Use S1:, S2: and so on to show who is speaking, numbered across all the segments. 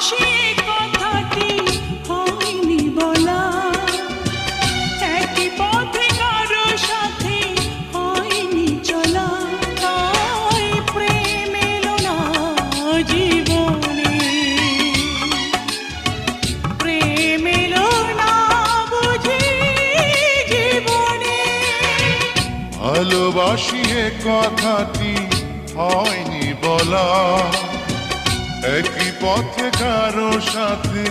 S1: ভালোবাসি কথাটি হয়নি বলা, একই পথে কারো সাথে হয়নি চলা, তাই প্রেম এলো না জীবনে, প্রেম এলো না বুঝি জীবনে।
S2: ভালোবাসি কথাটি হয়নি বলা, একই পথে কারো সাথে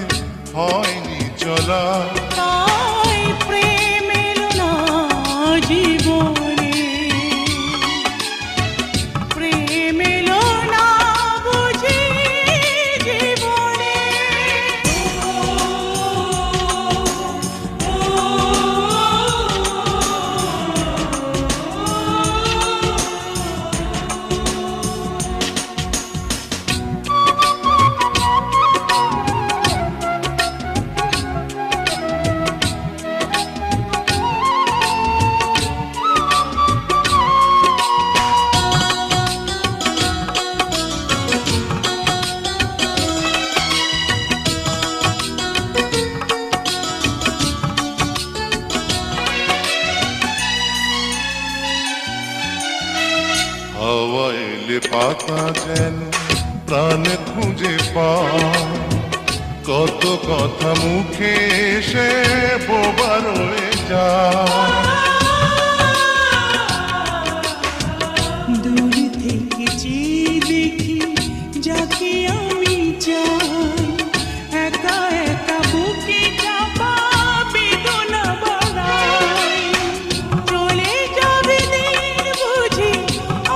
S2: হয়নি চলা,
S1: তাই প্রেম এলো না জীবনে, প্রেম এলো না বুঝি জীবনে।
S2: হাওয়া এলে পাতা যেন প্রাণে খুঁজে পায়, কত কথা মুখে এসে বোবা রয়ে যায়।
S1: দূর থেকে চেয়ে দেখি যাকে আমি চাই, একা একা বুকে চাপা বেদনা বাড়াই, চলে যাবে দিন বুঝি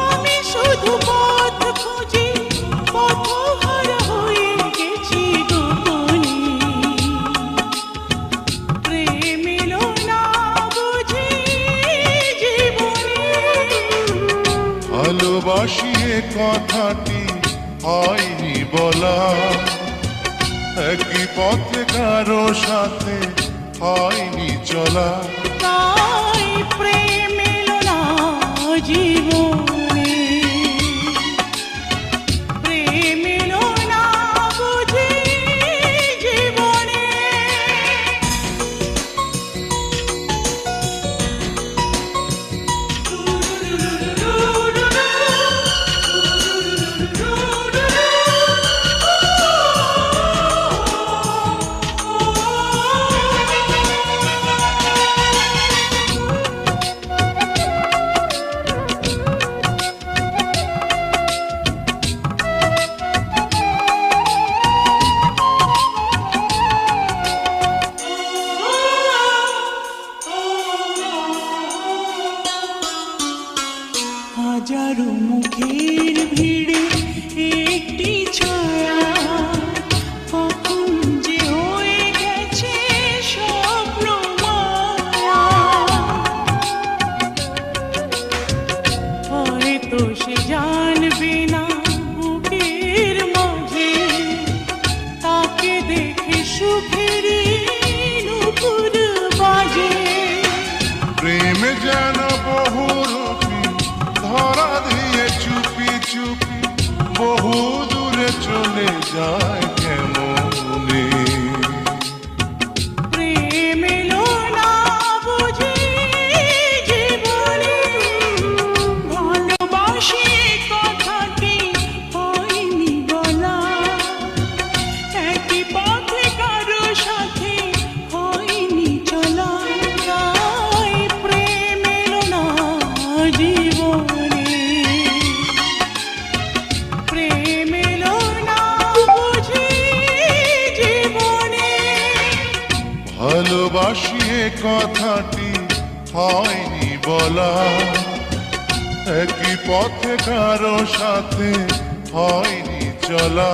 S1: আমি শুধু পথ খুঁজি, পথহারা হয়ে গেছি গোপনে, প্রেম এলো না বুঝি জীবনে।
S2: ভালোবাসি কথাটি হয়নি বলা, একই পথে কারো সাথে হয়নি চলা,
S1: তাই প্রেম এলো না জীবনে, প্রেম এলো না বুঝি জীবনে। হাজারো মুখের ভিড়ে একটি ছায়া, কখন যে হয়ে গেছে স্বপ্ন মায়া, হয়তো সে জানবে না বুকের মাঝে, তাকে দেখে সুখেরই নুপুর বাজে।
S2: প্রেম যেন বহুরূপী ধরা দিয়ে চুপি চুপি বহু দূরে চলে যায় কেমনে,
S1: প্রেম এলো না বুঝি জীবনে। ভালোবাসি কথাটি হয়নি বলা, একই পথে কারো সাথে হয়নি চলা, তাই প্রেম এলো না জীবনে, প্রেম এলো না বুঝি জীবনে।
S2: ভালোবাসি কথাটি হয়নি বলা, একই পথে কারো সাথে হয়নি চলা,